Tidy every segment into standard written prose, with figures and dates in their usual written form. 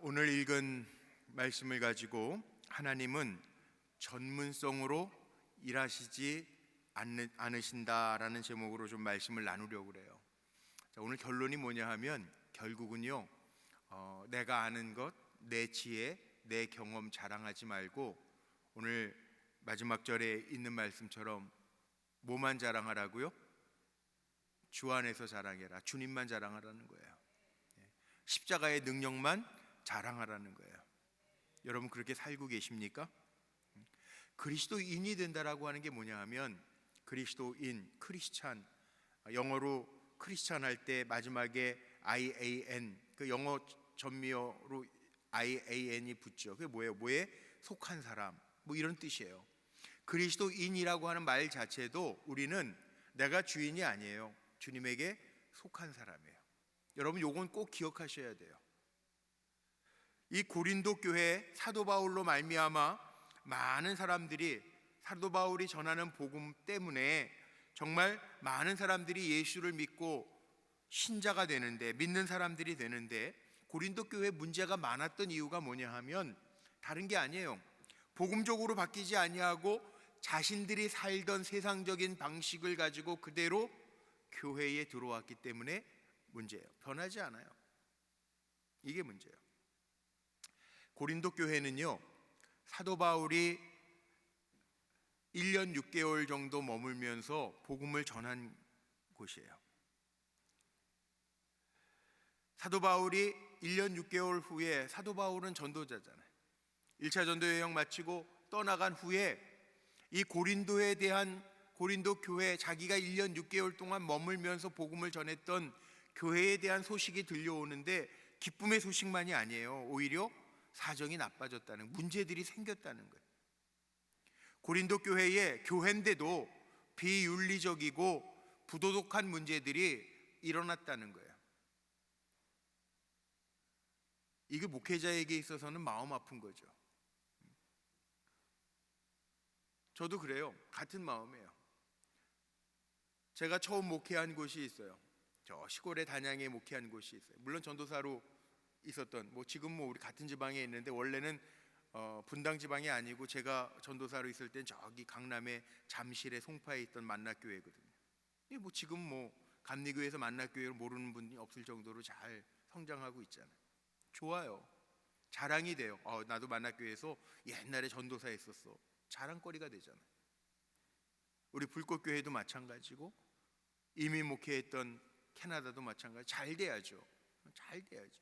오늘 읽은 말씀을 가지고 하나님은 전문성으로 일하시지 않으신다라는 제목으로 좀 말씀을 나누려고 그래요. 자, 오늘 결론이 뭐냐 하면 결국은요, 내가 아는 것, 내 지혜, 내 경험 자랑하지 말고 오늘 마지막 절에 있는 말씀처럼 뭐만 자랑하라고요? 주 안에서 자랑해라. 주님만 자랑하라는 거예요. 십자가의 능력만 자랑하라는 거예요. 여러분 그렇게 살고 계십니까? 그리스도인이 된다라고 하는 게 뭐냐 하면 그리스도인, 크리스찬, 영어로 크리스찬 할 때 마지막에 IAN, 그 영어 전미어로 IAN이 붙죠. 그게 뭐예요? 뭐에 속한 사람, 뭐 이런 뜻이에요. 그리스도인이라고 하는 말 자체도 우리는 내가 주인이 아니에요. 주님에게 속한 사람이에요. 여러분 요건 꼭 기억하셔야 돼요. 이 고린도 교회 사도 바울로 말미암아 많은 사람들이 사도 바울이 전하는 복음 때문에 정말 많은 사람들이 예수를 믿고 신자가 되는데, 믿는 사람들이 되는데, 고린도 교회 문제가 많았던 이유가 뭐냐 하면 다른 게 아니에요. 복음적으로 바뀌지 아니하고 자신들이 살던 세상적인 방식을 가지고 그대로 교회에 들어왔기 때문에 문제예요. 변하지 않아요. 이게 문제예요. 고린도 교회는요, 사도 바울이 1년 6개월 정도 머물면서 복음을 전한 곳이에요. 사도 바울이 1년 6개월 후에, 사도 바울은 전도자잖아요. 1차 전도 여행 마치고 떠나간 후에 이 고린도에 대한, 고린도 교회, 자기가 1년 6개월 동안 머물면서 복음을 전했던 교회에 대한 소식이 들려오는데 기쁨의 소식만이 아니에요. 오히려 사정이 나빠졌다는, 문제들이 생겼다는 거예요. 고린도 교회의 교회인데도 비윤리적이고 부도덕한 문제들이 일어났다는 거예요. 이게 목회자에게 있어서는 마음 아픈 거죠. 저도 그래요. 같은 마음이에요. 제가 처음 목회한 곳이 있어요. 저 시골의 단양에 목회한 곳이 있어요. 물론 전도사로 있었던, 지금 우리 같은 지방에 있는데 원래는 분당 지방이 아니고 제가 전도사로 있을 땐 저기 강남의 잠실의 송파에 있던 만락교회거든요. 지금 감리교회에서 만락교회를 모르는 분이 없을 정도로 잘 성장하고 있잖아요. 좋아요. 자랑이 돼요. 나도 만락교회에서 옛날에 전도사 했었어. 자랑거리가 되잖아요. 우리 불꽃교회도 마찬가지고 이민 목회했던 캐나다도 마찬가지. 잘 돼야죠. 잘 돼야죠.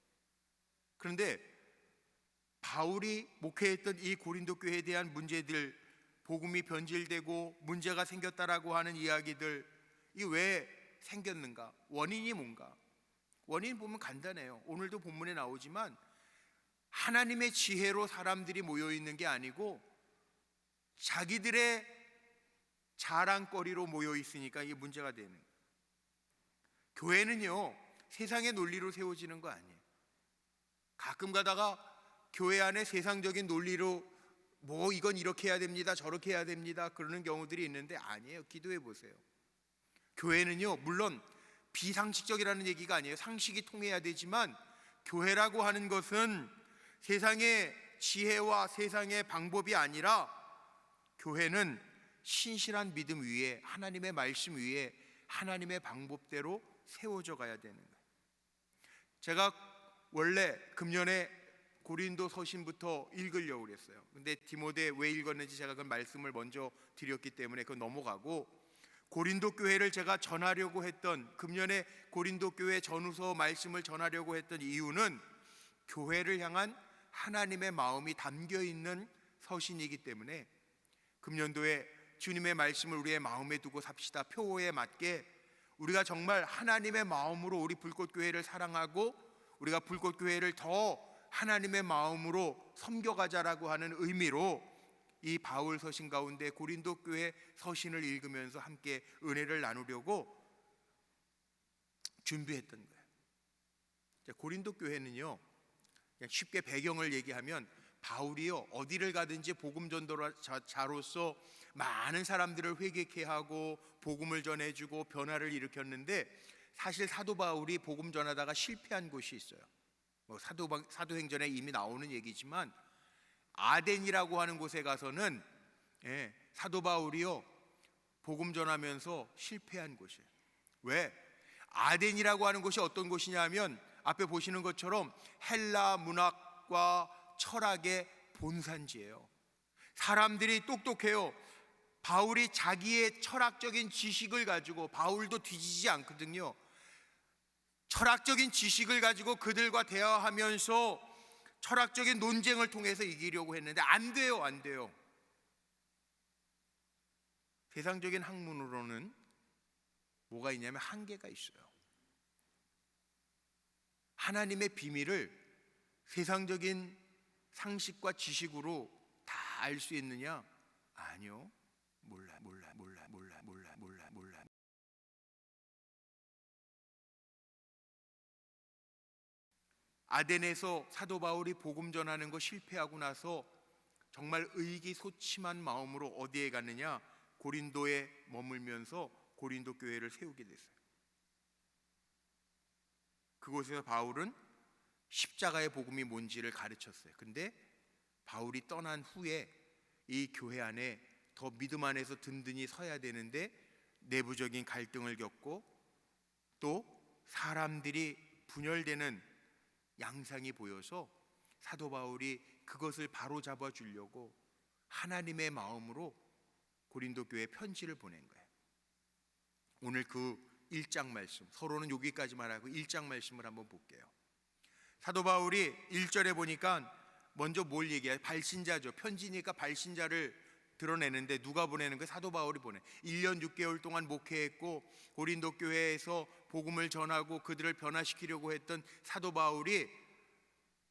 그런데 바울이 목회했던 이 고린도 교회에 대한 문제들, 복음이 변질되고 문제가 생겼다라고 하는 이야기들, 이 왜 생겼는가? 원인이 뭔가? 원인 보면 간단해요. 오늘도 본문에 나오지만 하나님의 지혜로 사람들이 모여 있는 게 아니고 자기들의 자랑거리로 모여 있으니까 이게 문제가 되는 거예요. 교회는요, 세상의 논리로 세워지는 거 아니에요. 가끔 가다가 교회 안에 세상적인 논리로 이건 이렇게 해야 됩니다, 저렇게 해야 됩니다 그러는 경우들이 있는데 아니에요. 기도해 보세요. 교회는요, 물론 비상식적이라는 얘기가 아니에요. 상식이 통해야 되지만 교회라고 하는 것은 세상의 지혜와 세상의 방법이 아니라 교회는 신실한 믿음 위에, 하나님의 말씀 위에, 하나님의 방법대로 세워져 가야 되는 거예요. 제가 원래 금년에 고린도 서신부터 읽으려고 그랬어요. 근데 디모데 왜 읽었는지 제가 그 말씀을 먼저 드렸기 때문에 그건 넘어가고, 고린도 교회를 제가 전하려고 했던, 금년에 고린도 교회 전후서 말씀을 전하려고 했던 이유는 교회를 향한 하나님의 마음이 담겨 있는 서신이기 때문에 금년도에 주님의 말씀을 우리의 마음에 두고 삽시다 표어에 맞게 우리가 정말 하나님의 마음으로 우리 불꽃교회를 사랑하고 우리가 불꽃교회를 더 하나님의 마음으로 섬겨가자라고 하는 의미로 이 바울 서신 가운데 고린도 교회 서신을 읽으면서 함께 은혜를 나누려고 준비했던 거예요. 고린도 교회는요, 그냥 쉽게 배경을 얘기하면 바울이요, 어디를 가든지 복음 전도자로서 많은 사람들을 회개케 하고 복음을 전해주고 변화를 일으켰는데, 사실 사도 바울이 복음 전하다가 실패한 곳이 있어요. 뭐 사도행전에 이미 나오는 얘기지만 아덴이라고 하는 곳에 가서는 사도 바울이요 복음 전하면서 실패한 곳이에요. 왜? 아덴이라고 하는 곳이 어떤 곳이냐면 앞에 보시는 것처럼 헬라 문학과 철학의 본산지예요. 사람들이 똑똑해요. 바울이 자기의 철학적인 지식을 가지고, 바울도 뒤지지 않거든요. 철학적인 지식을 가지고 그들과 대화하면서 철학적인 논쟁을 통해서 이기려고 했는데 안 돼요, 안 돼요. 세상적인 학문으로는 뭐가 있냐면 한계가 있어요. 하나님의 비밀을 세상적인 상식과 지식으로 다 알 수 있느냐? 아니요. 몰라. 아덴에서 사도 바울이 복음 전하는 거 실패하고 나서 정말 의기소침한 마음으로 어디에 갔느냐? 고린도에 머물면서 고린도 교회를 세우게 됐어요. 그곳에서 바울은 십자가의 복음이 뭔지를 가르쳤어요. 근데 바울이 떠난 후에 이 교회 안에 더 믿음 안에서 든든히 서야 되는데 내부적인 갈등을 겪고 또 사람들이 분열되는 양상이 보여서 사도 바울이 그것을 바로잡아 주려고 하나님의 마음으로 고린도 교회에 편지를 보낸 거예요. 오늘 그 1장 말씀, 서로는 여기까지만 하고 1장 말씀을 한번 볼게요. 사도 바울이 1절에 보니까 먼저 뭘 얘기해요? 발신자죠. 편지니까 발신자를 드러내는데 누가 보내는 거예요? 사도 바울이 보내. 1년 6개월 동안 목회했고 고린도 교회에서 복음을 전하고 그들을 변화시키려고 했던 사도 바울이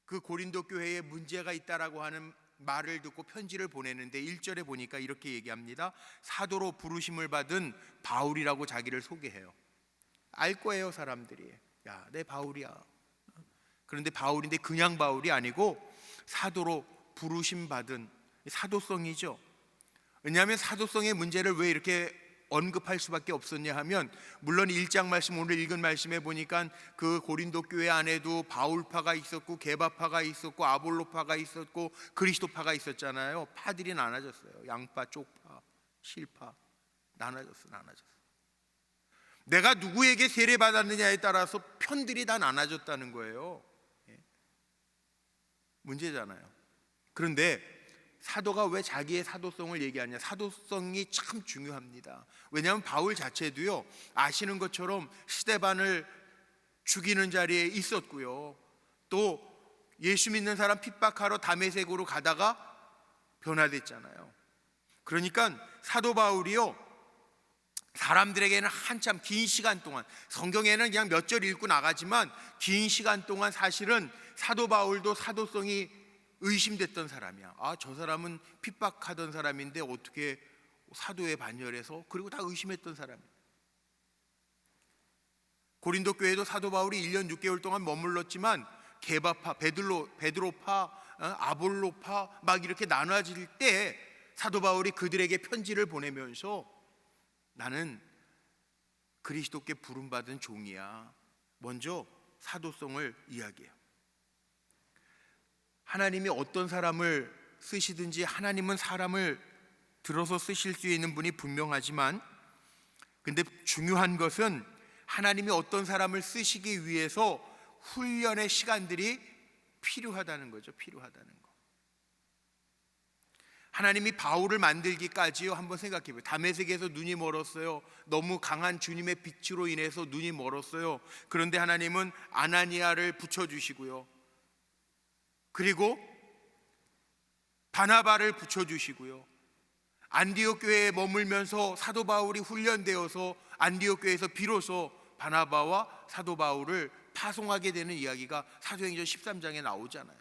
그 고린도 교회에 문제가 있다라고 하는 말을 듣고 편지를 보내는데 1절에 보니까 이렇게 얘기합니다. 사도로 부르심을 받은 바울이라고 자기를 소개해요. 알 거예요, 사람들이. 야, 내 바울이야. 그런데 바울인데 그냥 바울이 아니고 사도로 부르심 받은 사도성이죠. 왜냐하면 사도성의 문제를 왜 이렇게 언급할 수밖에 없었냐 하면, 물론 1장 말씀, 오늘 읽은 말씀에 보니까 그 고린도 교회 안에도 바울파가 있었고 게바파가 있었고 아볼로파가 있었고 그리스도파가 있었잖아요. 파들이 나눠졌어요. 양파, 쪽파, 실파 나눠졌어. 내가 누구에게 세례받았느냐에 따라서 편들이 다 나눠졌다는 거예요. 문제잖아요. 그런데 사도가 왜 자기의 사도성을 얘기하냐? 사도성이 참 중요합니다. 왜냐하면 바울 자체도요, 아시는 것처럼 스데반을 죽이는 자리에 있었고요, 또 예수 믿는 사람 핍박하러 다메섹으로 가다가 변화됐잖아요. 그러니까 사도 바울이요, 사람들에게는 한참 긴 시간 동안, 성경에는 그냥 몇 절 읽고 나가지만 긴 시간 동안 사실은 사도 바울도 사도성이 의심됐던 사람이야. 아, 저 사람은 핍박하던 사람인데 어떻게 사도에 반열해서, 그리고 다 의심했던 사람이야. 고린도 교회도 사도 바울이 1년 6개월 동안 머물렀지만 게바파, 베드로파, 아볼로파 막 이렇게 나눠질 때 사도 바울이 그들에게 편지를 보내면서 나는 그리스도께 부름받은 종이야, 먼저 사도성을 이야기해요. 하나님이 어떤 사람을 쓰시든지 하나님은 사람을 들어서 쓰실 수 있는 분이 분명하지만, 근데 중요한 것은 하나님이 어떤 사람을 쓰시기 위해서 훈련의 시간들이 필요하다는 거죠. 필요하다는 거. 하나님이 바울을 만들기까지요, 한번 생각해 보세요. 다메섹에서 눈이 멀었어요. 너무 강한 주님의 빛으로 인해서 눈이 멀었어요. 그런데 하나님은 아나니아를 붙여주시고요, 그리고 바나바를 붙여주시고요, 안디옥 교회에 머물면서 사도 바울이 훈련되어서 안디옥 교회에서 비로소 바나바와 사도 바울을 파송하게 되는 이야기가 사도행전 13장에 나오잖아요.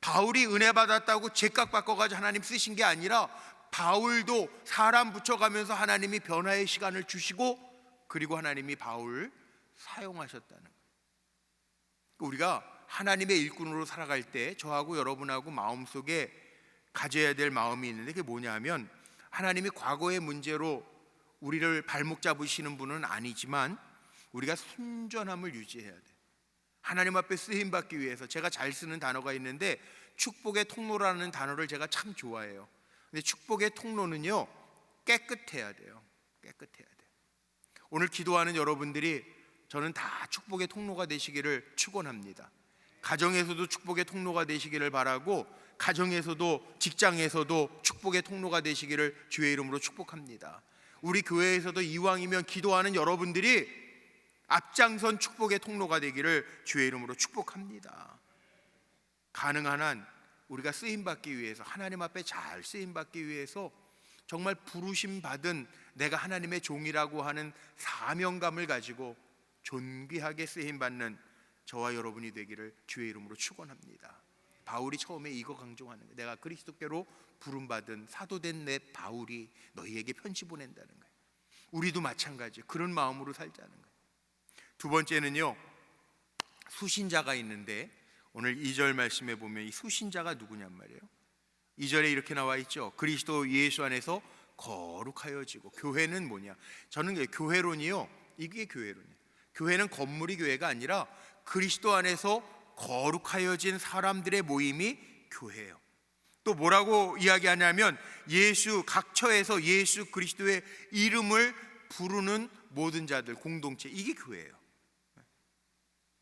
바울이 은혜 받았다고 제깍 바꿔가지고 하나님 쓰신 게 아니라 바울도 사람 붙여가면서 하나님이 변화의 시간을 주시고, 그리고 하나님이 바울을 사용하셨다는 거예요. 우리가 하나님의 일꾼으로 살아갈 때 저하고 여러분하고 마음속에 가져야 될 마음이 있는데, 그게 뭐냐 하면, 하나님이 과거의 문제로 우리를 발목 잡으시는 분은 아니지만 우리가 순전함을 유지해야 돼. 하나님 앞에 쓰임 받기 위해서 제가 잘 쓰는 단어가 있는데 축복의 통로라는 단어를 제가 참 좋아해요. 근데 축복의 통로는요, 깨끗해야 돼요. 깨끗해야 돼요. 오늘 기도하는 여러분들이 저는 다 축복의 통로가 되시기를 축원합니다. 가정에서도 축복의 통로가 되시기를 바라고, 가정에서도 직장에서도 축복의 통로가 되시기를 주의 이름으로 축복합니다. 우리 교회에서도 이왕이면 기도하는 여러분들이 앞장선 축복의 통로가 되기를 주의 이름으로 축복합니다. 가능한 한 우리가 쓰임받기 위해서, 하나님 앞에 잘 쓰임받기 위해서 정말 부르심 받은 내가 하나님의 종이라고 하는 사명감을 가지고 존귀하게 쓰임받는 저와 여러분이 되기를 주의 이름으로 축원합니다. 바울이 처음에 이거 강조하는 거예요. 내가 그리스도께로 부름받은 사도된 내 바울이 너희에게 편지 보낸다는 거예요. 우리도 마찬가지 그런 마음으로 살자는 거예요. 두 번째는요, 수신자가 있는데 오늘 2절 말씀에 보면 이 수신자가 누구냔 말이에요. 2절에 이렇게 나와 있죠. 그리스도 예수 안에서 거룩하여지고. 교회는 뭐냐? 저는 교회론이요, 이게 교회론이에요. 교회는 건물이 교회가 아니라 그리스도 안에서 거룩하여진 사람들의 모임이 교회예요. 또 뭐라고 이야기하냐면 각 처에서 예수 그리스도의 이름을 부르는 모든 자들 공동체, 이게 교회예요.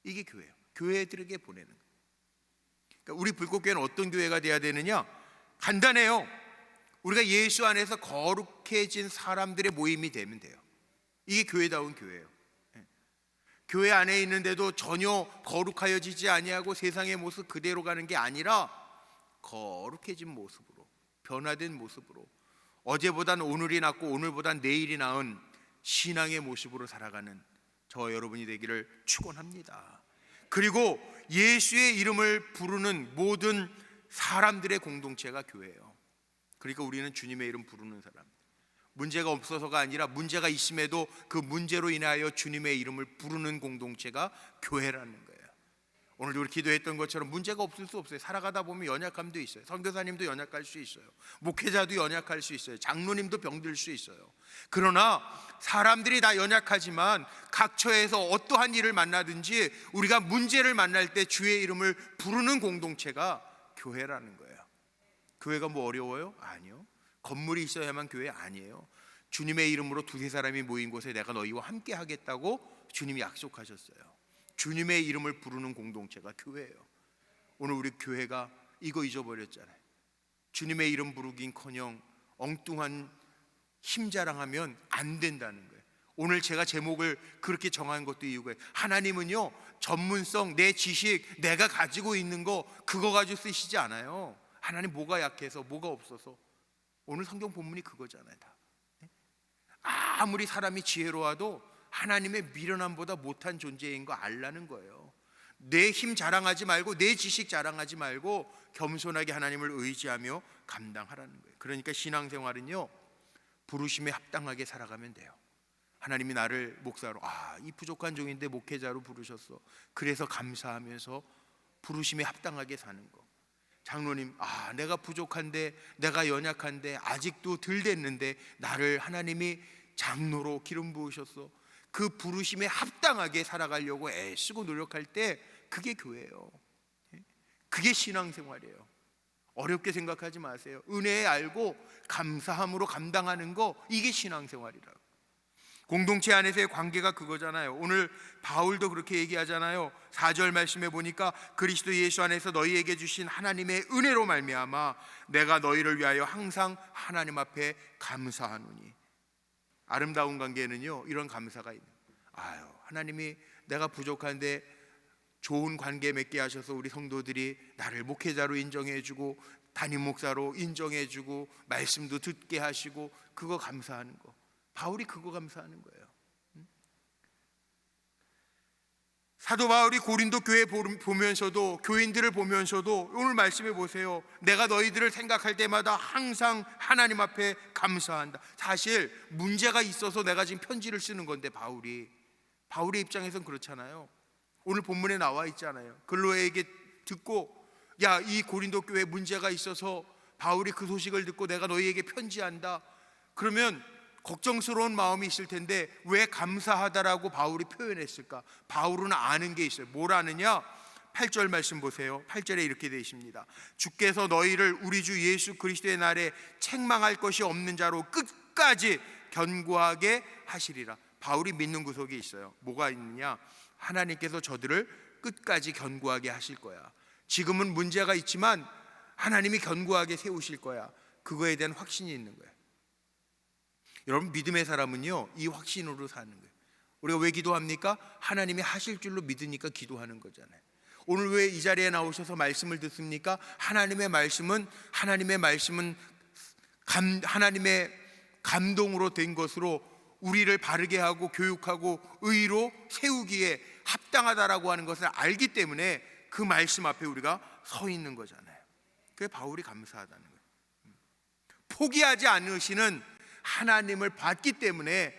이게 교회예요. 교회들에게 보내는 거예요. 그러니까 우리 불꽃교회는 어떤 교회가 돼야 되느냐? 간단해요. 우리가 예수 안에서 거룩해진 사람들의 모임이 되면 돼요. 이게 교회다운 교회예요. 교회 안에 있는데도 전혀 거룩하여지지 아니하고 세상의 모습 그대로 가는 게 아니라 거룩해진 모습으로, 변화된 모습으로, 어제보단 오늘이 낫고 오늘보단 내일이 나은 신앙의 모습으로 살아가는 저와 여러분이 되기를 축원합니다. 그리고 예수의 이름을 부르는 모든 사람들의 공동체가 교회예요. 그러니까 우리는 주님의 이름 부르는 사람, 문제가 없어서가 아니라 문제가 있음에도 그 문제로 인하여 주님의 이름을 부르는 공동체가 교회라는 거예요. 오늘도 우리 기도했던 것처럼 문제가 없을 수 없어요. 살아가다 보면 연약함도 있어요. 선교사님도 연약할 수 있어요. 목회자도 연약할 수 있어요. 장로님도 병들 수 있어요. 그러나 사람들이 다 연약하지만 각 처에서 어떠한 일을 만나든지 우리가 문제를 만날 때 주의 이름을 부르는 공동체가 교회라는 거예요. 교회가 뭐 어려워요? 아니요. 건물이 있어야만 교회 아니에요. 주님의 이름으로 두세 사람이 모인 곳에 내가 너희와 함께 하겠다고 주님이 약속하셨어요. 주님의 이름을 부르는 공동체가 교회예요. 오늘 우리 교회가 이거 잊어버렸잖아요. 주님의 이름 부르긴커녕 엉뚱한 힘 자랑하면 안 된다는 거예요. 오늘 제가 제목을 그렇게 정한 것도 이유가 하나님은요, 전문성, 내 지식, 내가 가지고 있는 거 그거 가지고 쓰시지 않아요. 하나님 뭐가 약해서, 뭐가 없어서. 오늘 성경 본문이 그거잖아요. 다. 아무리 사람이 지혜로워도 하나님의 미련함보다 못한 존재인 거 알라는 거예요. 내 힘 자랑하지 말고, 내 지식 자랑하지 말고 겸손하게 하나님을 의지하며 감당하라는 거예요. 그러니까 신앙생활은요, 부르심에 합당하게 살아가면 돼요. 하나님이 나를 목사로, 이 부족한 종인데 목회자로 부르셨어. 그래서 감사하면서 부르심에 합당하게 사는 거. 장로님, 내가 부족한데, 내가 연약한데, 아직도 덜 됐는데 나를 하나님이 장로로 기름 부으셨어. 그 부르심에 합당하게 살아가려고 애쓰고 노력할 때 그게 교회예요. 그게 신앙생활이에요. 어렵게 생각하지 마세요. 은혜에 알고 감사함으로 감당하는 거, 이게 신앙생활이라고. 공동체 안에서의 관계가 그거잖아요. 오늘 바울도 그렇게 얘기하잖아요. 4절 말씀에 보니까 그리스도 예수 안에서 너희에게 주신 하나님의 은혜로 말미암아 내가 너희를 위하여 항상 하나님 앞에 감사하노니. 아름다운 관계는요, 이런 감사가 있는. 하나님이 내가 부족한데 좋은 관계 맺게 하셔서 우리 성도들이 나를 목회자로 인정해주고 담임 목사로 인정해주고 말씀도 듣게 하시고, 그거 감사하는 거. 바울이 그거 감사하는 거예요. 사도 바울이 고린도 교회 보면서도, 교인들을 보면서도 오늘 말씀해 보세요. 내가 너희들을 생각할 때마다 항상 하나님 앞에 감사한다. 사실 문제가 있어서 내가 지금 편지를 쓰는 건데, 바울의 입장에선 그렇잖아요. 오늘 본문에 나와 있잖아요. 글로에게 듣고, 이 고린도 교회에 문제가 있어서 바울이 그 소식을 듣고 내가 너희에게 편지한다. 그러면 걱정스러운 마음이 있을 텐데 왜 감사하다라고 바울이 표현했을까? 바울은 아는 게 있어요. 뭘 아느냐? 8절 말씀 보세요. 8절에 이렇게 되어 있습니다. 주께서 너희를 우리 주 예수 그리스도의 날에 책망할 것이 없는 자로 끝까지 견고하게 하시리라. 바울이 믿는 구석이 있어요. 뭐가 있느냐? 하나님께서 저들을 끝까지 견고하게 하실 거야. 지금은 문제가 있지만 하나님이 견고하게 세우실 거야. 그거에 대한 확신이 있는 거예요. 여러분, 믿음의 사람은요, 이 확신으로 사는 거예요. 우리가 왜 기도합니까? 하나님이 하실 줄로 믿으니까 기도하는 거잖아요. 오늘 왜 이 자리에 나오셔서 말씀을 듣습니까? 하나님의 말씀은 하나님의 감동으로 된 것으로 우리를 바르게 하고 교육하고 의로 세우기에 합당하다라고 하는 것을 알기 때문에 그 말씀 앞에 우리가 서 있는 거잖아요. 그게 바울이 감사하다는 거예요. 포기하지 않으시는 하나님을 봤기 때문에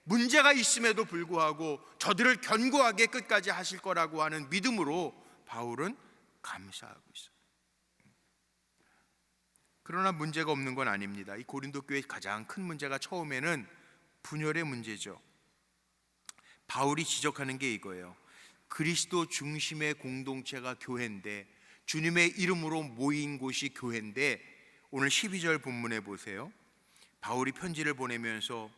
문제가 있음에도 불구하고 저들을 견고하게 끝까지 하실 거라고 하는 믿음으로 바울은 감사하고 있어요. 그러나 문제가 없는 건 아닙니다. 이 고린도 교회의 가장 큰 문제가 처음에는 분열의 문제죠. 바울이 지적하는 게 이거예요. 그리스도 중심의 공동체가 교회인데, 주님의 이름으로 모인 곳이 교회인데, 오늘 12절 본문에 보세요. 바울이 편지를 보내면서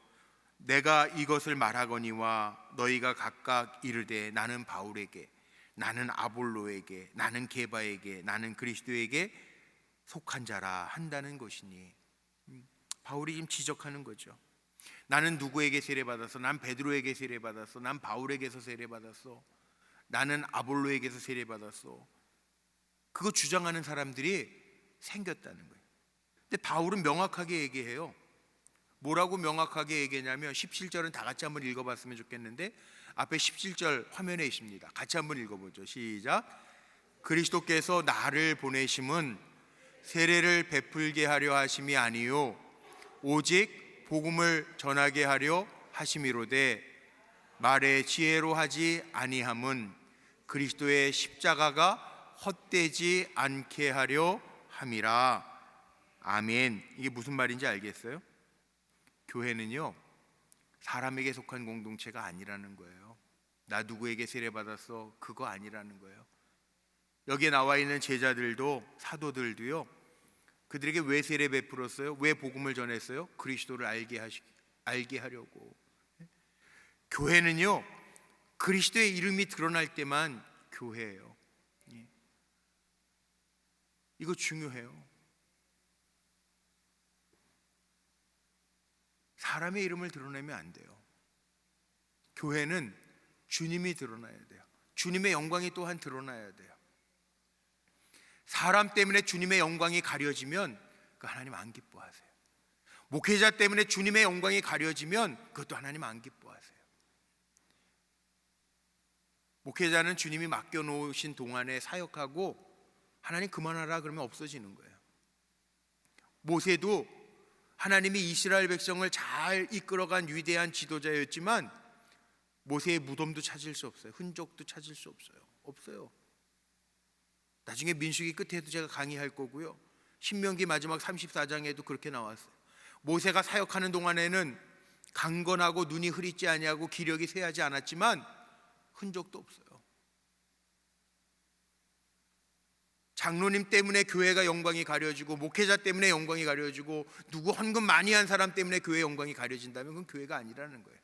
내가 이것을 말하거니와 너희가 각각 이르되 나는 바울에게, 나는 아볼로에게, 나는 게바에게, 나는 그리스도에게 속한 자라 한다는 것이니, 바울이 지금 지적하는 거죠. 나는 누구에게 세례받았어? 난 베드로에게 세례받았어. 난 바울에게서 세례받았어. 나는 아볼로에게서 세례받았어. 그거 주장하는 사람들이 생겼다는 거예요. 근데 바울은 명확하게 얘기해요. 뭐라고 명확하게 얘기하냐면 17절은 다 같이 한번 읽어봤으면 좋겠는데, 앞에 17절 화면에 있습니다. 같이 한번 읽어보죠. 시작. 그리스도께서 나를 보내심은 세례를 베풀게 하려 하심이 아니요 오직 복음을 전하게 하려 하심이로되, 말의 지혜로 하지 아니함은 그리스도의 십자가가 헛되지 않게 하려 함이라. 아멘. 이게 무슨 말인지 알겠어요? 교회는요, 사람에게 속한 공동체가 아니라는 거예요. 나 누구에게 세례받았어? 그거 아니라는 거예요. 여기에 나와 있는 제자들도, 사도들도요, 그들에게 왜 세례 베풀었어요? 왜 복음을 전했어요? 그리스도를 알게 하려고. 교회는요, 그리스도의 이름이 드러날 때만 교회예요. 이거 중요해요. 사람의 이름을 드러내면 안 돼요. 교회는 주님이 드러나야 돼요. 주님의 영광이 또한 드러나야 돼요. 사람 때문에 주님의 영광이 가려지면 그 하나님 안 기뻐하세요. 목회자 때문에 주님의 영광이 가려지면 그것도 하나님 안 기뻐하세요. 목회자는 주님이 맡겨놓으신 동안에 사역하고 하나님 그만하라 그러면 없어지는 거예요. 모세도 하나님이 이스라엘 백성을 잘 이끌어간 위대한 지도자였지만 모세의 무덤도 찾을 수 없어요. 흔적도 찾을 수 없어요. 나중에 민수기 끝에도 제가 강의할 거고요, 신명기 마지막 34장에도 그렇게 나왔어요. 모세가 사역하는 동안에는 강건하고 눈이 흐리지 아니하고 기력이 쇠하지 않았지만 흔적도 없어요. 장로님 때문에 교회가 영광이 가려지고, 목회자 때문에 영광이 가려지고, 누구 헌금 많이 한 사람 때문에 교회 영광이 가려진다면 그건 교회가 아니라는 거예요.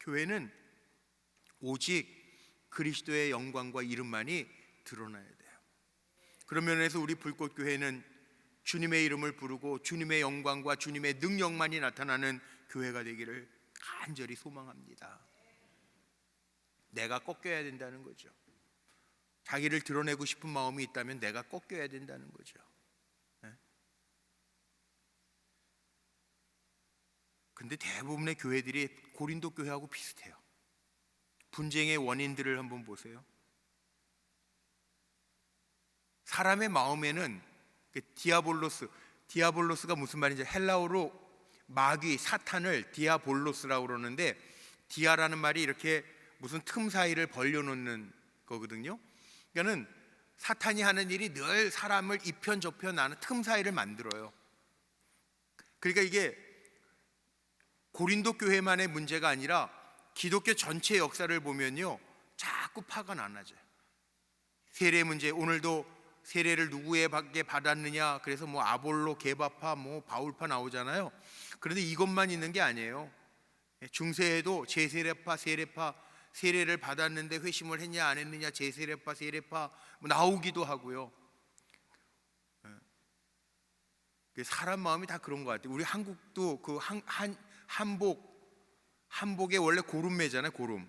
교회는 오직 그리스도의 영광과 이름만이 드러나야 돼요. 그런 면에서 우리 불꽃교회는 주님의 이름을 부르고 주님의 영광과 주님의 능력만이 나타나는 교회가 되기를 간절히 소망합니다. 내가 꺾여야 된다는 거죠. 자기를 드러내고 싶은 마음이 있다면 내가 꺾여야 된다는 거죠. 근데 대부분의 교회들이 고린도 교회하고 비슷해요. 분쟁의 원인들을 한번 보세요. 사람의 마음에는 디아볼로스가 무슨 말인지, 헬라어로 마귀, 사탄을 디아볼로스라고 그러는데, 디아라는 말이 이렇게 무슨 틈 사이를 벌려놓는 거거든요. 그러니까는 사탄이 하는 일이 늘 사람을 이편저편 나는 틈 사이를 만들어요. 그러니까 이게 고린도 교회만의 문제가 아니라 기독교 전체 역사를 보면요, 자꾸 파가 나눠져요. 세례 문제, 오늘도 세례를 누구에게 받았느냐, 그래서 뭐 아볼로, 게바파, 뭐 바울파 나오잖아요. 그런데 이것만 있는 게 아니에요. 중세에도 제세례파, 세례파, 세례를 받았는데 회심을 했냐 안 했느냐, 제세례파, 세례파 뭐 나오기도 하고요. 사람 마음이 다 그런 것 같아요. 우리 한국도 그 한복에 원래 고름매잖아요, 고름.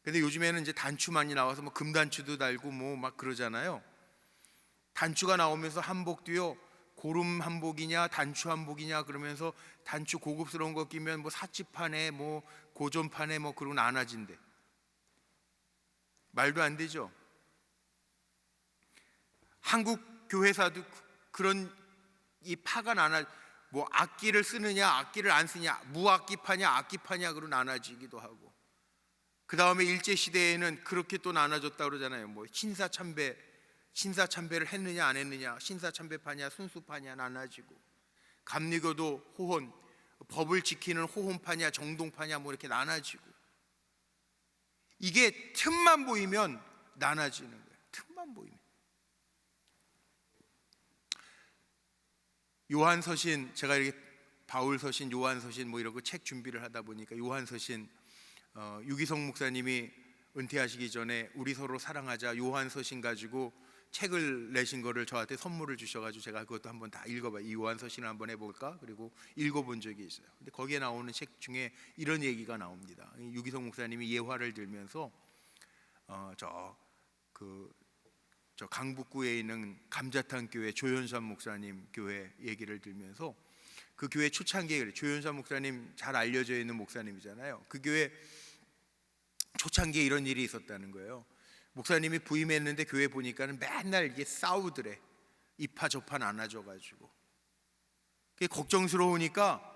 근데 요즘에는 이제 단추 많이 나와서 뭐 금단추도 달고 뭐 막 그러잖아요. 단추가 나오면서 한복도요, 고름 한복이냐 단추 한복이냐 그러면서 단추 고급스러운 거 끼면 뭐 사치판에 뭐 고전판에 뭐 그러고 나눠진대. 말도 안 되죠. 한국 교회사도 그런 이 파가 나눠, 뭐 악기를 쓰느냐 악기를 안 쓰냐, 무악기파냐 악기파냐 그러고 나눠지기도 하고, 그 다음에 일제 시대에는 그렇게 또 나눠졌다 그러잖아요. 뭐 신사참배를 했느냐 안 했느냐, 신사참배파냐 순수파냐 나눠지고, 감리교도 호혼, 법을 지키는 호혼파냐 정동파냐 뭐 이렇게 나눠지고, 이게 틈만 보이면 나눠지는 거예요. 틈만 보이면. 요한서신, 제가 이렇게 바울서신, 요한서신 뭐 이런 거 책 준비를 하다 보니까 요한서신, 유기성 목사님이 은퇴하시기 전에 우리 서로 사랑하자 요한서신 가지고 책을 내신 거를 저한테 선물을 주셔가지고 제가 그것도 한번 다 읽어봐요. 이 요한서신을 한번 해볼까? 그리고 읽어본 적이 있어요. 근데 거기에 나오는 책 중에 이런 얘기가 나옵니다. 유기성 목사님이 예화를 들면서 저 강북구에 있는 감자탕 교회 조현삼 목사님 교회 얘기를 들면서, 그 교회 초창기에 그래, 조현삼 목사님 잘 알려져 있는 목사님이잖아요. 그 교회 초창기에 이런 일이 있었다는 거예요. 목사님이 부임했는데 교회 보니까는 맨날 이게 싸우더래. 이파 저파 나눠져가지고. 그게 걱정스러우니까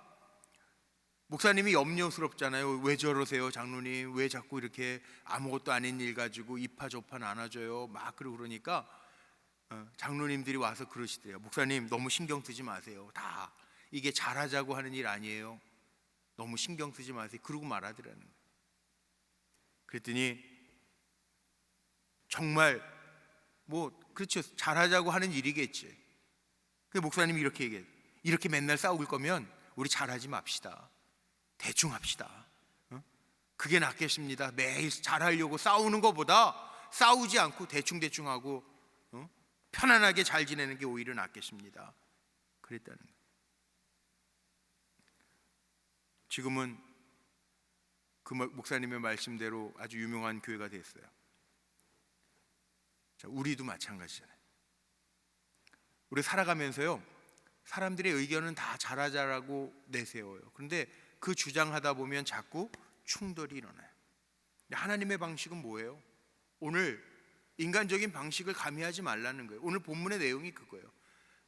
목사님이 염려스럽잖아요. 왜 저러세요, 장로님? 왜 자꾸 이렇게 아무것도 아닌 일 가지고 이파 저파 나눠져요? 막 그러니까 장로님들이 와서 그러시대요. 목사님 너무 신경 쓰지 마세요. 다 이게 잘하자고 하는 일 아니에요. 너무 신경 쓰지 마세요. 그러고 말하더라는 거예요. 그랬더니 정말 뭐 그렇죠, 잘하자고 하는 일이겠지. 그 목사님이 이렇게 얘기해요. 이렇게 맨날 싸울 거면 우리 잘하지 맙시다. 대충 합시다. 그게 낫겠습니다. 매일 잘하려고 싸우는 것보다 싸우지 않고 대충 하고 편안하게 잘 지내는 게 오히려 낫겠습니다. 그랬다는 거예요. 지금은 그 목사님의 말씀대로 아주 유명한 교회가 됐어요. 자, 우리도 마찬가지잖아요. 우리 살아가면서요, 사람들의 의견은 다 잘하자라고 내세워요. 그런데 그 주장하다 보면 자꾸 충돌이 일어나요. 하나님의 방식은 뭐예요? 오늘 인간적인 방식을 가미하지 말라는 거예요. 오늘 본문의 내용이 그거예요.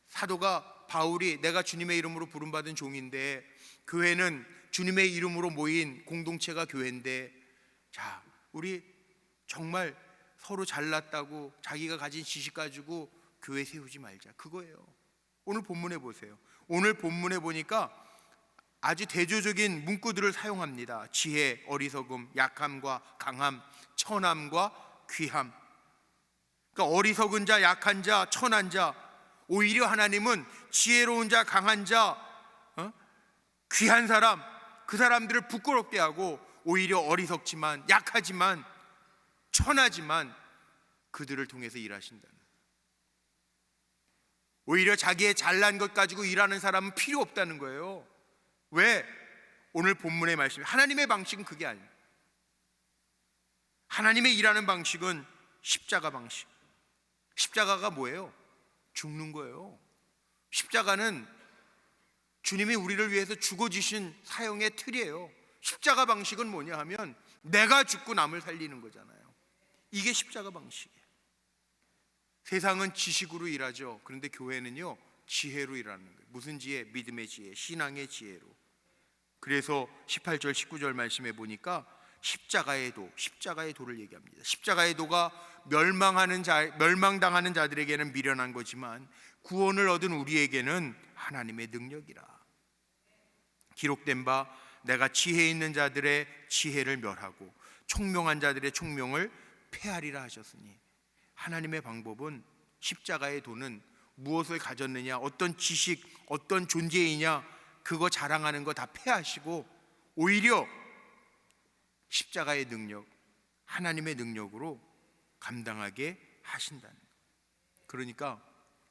사도가 바울이 내가 주님의 이름으로 부름받은 종인데, 교회는 주님의 이름으로 모인 공동체가 교회인데, 자, 우리 정말 서로 잘났다고 자기가 가진 지식 가지고 교회 세우지 말자, 그거예요. 오늘 본문에 보세요. 오늘 본문에 보니까 아주 대조적인 문구들을 사용합니다. 지혜, 어리석음, 약함과 강함, 천함과 귀함. 그러니까 어리석은 자, 약한 자, 천한 자, 오히려 하나님은 지혜로운 자, 강한 자, 귀한 사람, 그 사람들을 부끄럽게 하고, 오히려 어리석지만 약하지만 천하지만 그들을 통해서 일하신다는, 오히려 자기의 잘난 것 가지고 일하는 사람은 필요 없다는 거예요. 왜? 오늘 본문의 말씀, 하나님의 방식은 그게 아니에요. 하나님의 일하는 방식은 십자가 방식. 십자가가 뭐예요? 죽는 거예요. 십자가는 주님이 우리를 위해서 죽어주신 사형의 틀이에요. 십자가 방식은 뭐냐 하면 내가 죽고 남을 살리는 거잖아요. 이게 십자가 방식이에요. 세상은 지식으로 일하죠. 그런데 교회는요, 지혜로 일하는 거예요. 무슨 지혜? 믿음의 지혜, 신앙의 지혜로. 그래서 18절 19절 말씀해 보니까 십자가의 도를 얘기합니다. 십자가의 도가 멸망당하는 자들에게는 미련한 거지만 구원을 얻은 우리에게는 하나님의 능력이라. 기록된 바 내가 지혜 있는 자들의 지혜를 멸하고 총명한 자들의 총명을 폐하리라 하셨으니, 하나님의 방법은 십자가의 도는 무엇을 가졌느냐, 어떤 지식, 어떤 존재이냐, 그거 자랑하는 거 다 폐하시고 오히려 십자가의 능력, 하나님의 능력으로 감당하게 하신다는 거예요. 그러니까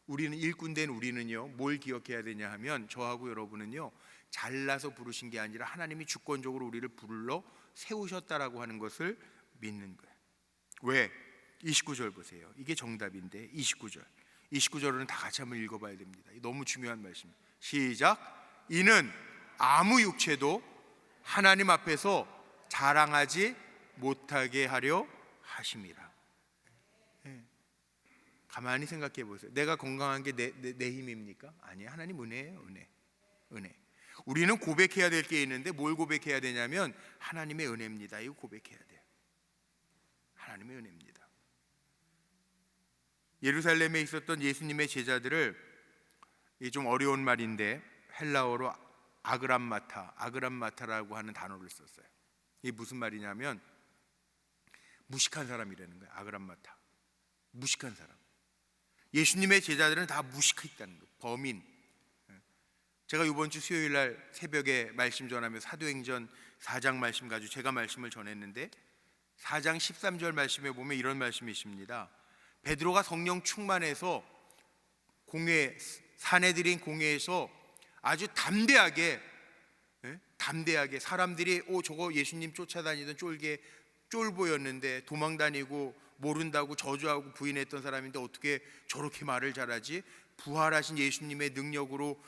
우리는, 일꾼된 우리는요, 뭘 기억해야 되냐 하면, 저하고 여러분은요, 잘나서 부르신 게 아니라 하나님이 주권적으로 우리를 불러 세우셨다라고 하는 것을 믿는 거예요. 왜? 29절 보세요. 이게 정답인데 29절은 다 같이 한번 읽어봐야 됩니다. 너무 중요한 말씀입니다. 시작. 이는 아무 육체도 하나님 앞에서 자랑하지 못하게 하려 하심이라. 가만히 생각해 보세요. 내가 건강한 게 내 힘입니까? 아니에요. 하나님 은혜예요. 은혜. 우리는 고백해야 될 게 있는데 뭘 고백해야 되냐면 하나님의 은혜입니다. 이거 고백해야 돼요. 하나님의 은혜입니다. 예루살렘에 있었던 예수님의 제자들을, 이 좀 어려운 말인데 헬라어로 아그람마타라고 하는 단어를 썼어요. 이게 무슨 말이냐면 무식한 사람이라는 거예요. 아그람마타, 무식한 사람. 예수님의 제자들은 다 무식했다는 거예요. 범인. 제가 이번 주 수요일 날 새벽에 말씀 전하면서 사도행전 4장 말씀 가지고 제가 말씀을 전했는데, 4장 13절 말씀에 보면 이런 말씀이 있습니다. 베드로가 성령 충만해서 사내들인 공회에서 아주 담대하게 사람들이 저거 예수님 쫓아다니던 쫄보였는데 도망다니고 모른다고 저주하고 부인했던 사람인데 어떻게 저렇게 말을 잘하지? 부활하신 예수님의 능력으로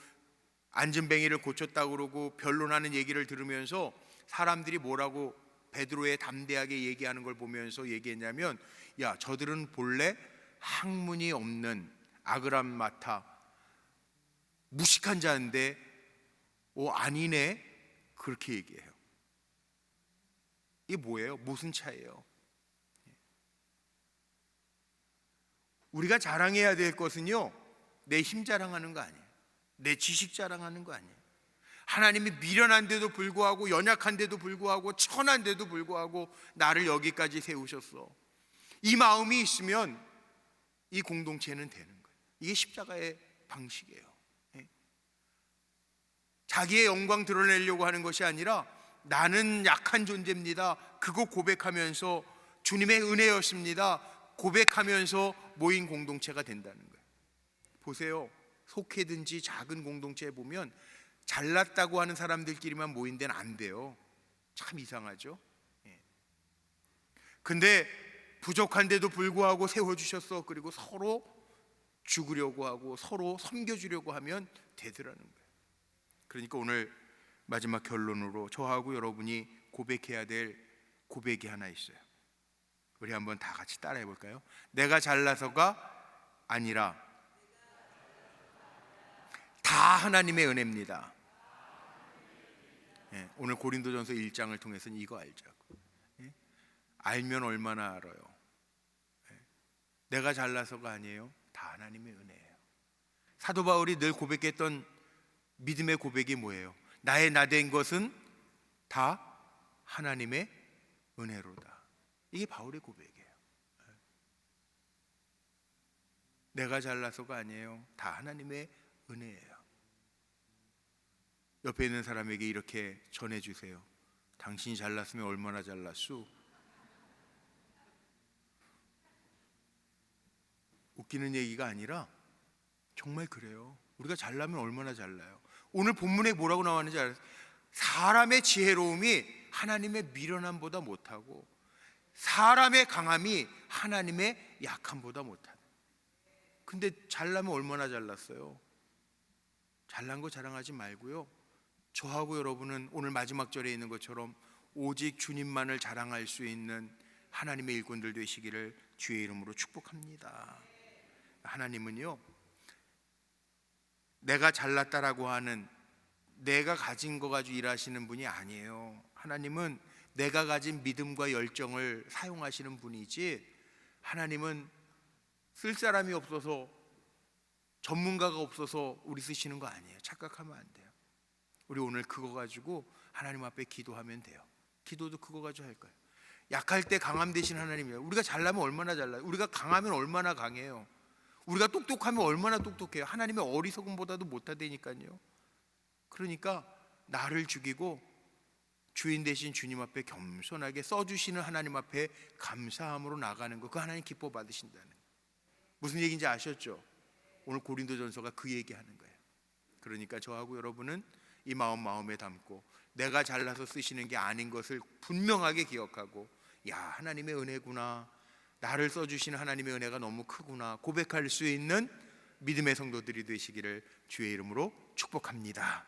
안전뱅이를 고쳤다고 그러고 변론하는 얘기를 들으면서 사람들이 뭐라고 베드로의 담대하게 얘기하는 걸 보면서 얘기했냐면, 야, 저들은 본래 학문이 없는 아그람마타, 무식한 자인데 아니네, 그렇게 얘기해요. 이게 뭐예요? 무슨 차이예요? 우리가 자랑해야 될 것은요, 내 힘 자랑하는 거 아니에요. 내 지식 자랑하는 거 아니에요. 하나님이 미련한데도 불구하고, 연약한데도 불구하고, 천한데도 불구하고 나를 여기까지 세우셨어. 이 마음이 있으면 이 공동체는 되는 거예요. 이게 십자가의 방식이에요. 자기의 영광 드러내려고 하는 것이 아니라 나는 약한 존재입니다, 그거 고백하면서 주님의 은혜였습니다 고백하면서 모인 공동체가 된다는 거예요. 보세요. 속해든지 작은 공동체에 보면 잘났다고 하는 사람들끼리만 모인 데는 안 돼요. 참 이상하죠. 근데 부족한데도 불구하고 세워주셨어. 그리고 서로 죽으려고 하고 서로 섬겨주려고 하면 되더라는 거예요. 그러니까 오늘 마지막 결론으로 저하고 여러분이 고백해야 될 고백이 하나 있어요. 우리 한번 다 같이 따라해 볼까요? 내가 잘나서가 아니라 다 하나님의 은혜입니다. 오늘 고린도전서 1장을 통해서는 이거 알자고. 알면 얼마나 알아요. 내가 잘나서가 아니에요. 다 하나님의 은혜예요. 사도 바울이 늘 고백했던 믿음의 고백이 뭐예요? 나의 나된 것은 다 하나님의 은혜로다. 이게 바울의 고백이에요. 내가 잘나서가 아니에요. 다 하나님의 은혜예요. 옆에 있는 사람에게 이렇게 전해주세요. 당신이 잘났으면 얼마나 잘났수? 웃기는 얘기가 아니라 정말 그래요. 우리가 잘나면 얼마나 잘나요. 오늘 본문에 뭐라고 나왔는지 알아요? 사람의 지혜로움이 하나님의 미련함보다 못하고 사람의 강함이 하나님의 약함보다 못하다. 근데 잘나면 얼마나 잘났어요. 잘난 거 자랑하지 말고요, 저하고 여러분은 오늘 마지막 절에 있는 것처럼 오직 주님만을 자랑할 수 있는 하나님의 일꾼들 되시기를 주의 이름으로 축복합니다. 하나님은요, 내가 잘났다라고 하는, 내가 가진 거 가지고 일하시는 분이 아니에요. 하나님은 내가 가진 믿음과 열정을 사용하시는 분이지, 하나님은 쓸 사람이 없어서, 전문가가 없어서 우리 쓰시는 거 아니에요. 착각하면 안 돼요. 우리 오늘 그거 가지고 하나님 앞에 기도하면 돼요. 기도도 그거 가지고 할 거예요. 약할 때 강함 되신 하나님이에요. 우리가 잘나면 얼마나 잘나요? 우리가 강하면 얼마나 강해요? 우리가 똑똑하면 얼마나 똑똑해요? 하나님의 어리석음보다도 못하다니까요. 그러니까 나를 죽이고 주인 되신 주님 앞에 겸손하게 써주시는 하나님 앞에 감사함으로 나가는 거, 그 하나님 기뻐 받으신다는 거예요. 무슨 얘기인지 아셨죠? 오늘 고린도전서가 그 얘기하는 거예요. 그러니까 저하고 여러분은 이 마음에 담고 내가 잘나서 쓰시는 게 아닌 것을 분명하게 기억하고, 야, 하나님의 은혜구나, 나를 써주시는 하나님의 은혜가 너무 크구나 고백할 수 있는 믿음의 성도들이 되시기를 주의 이름으로 축복합니다.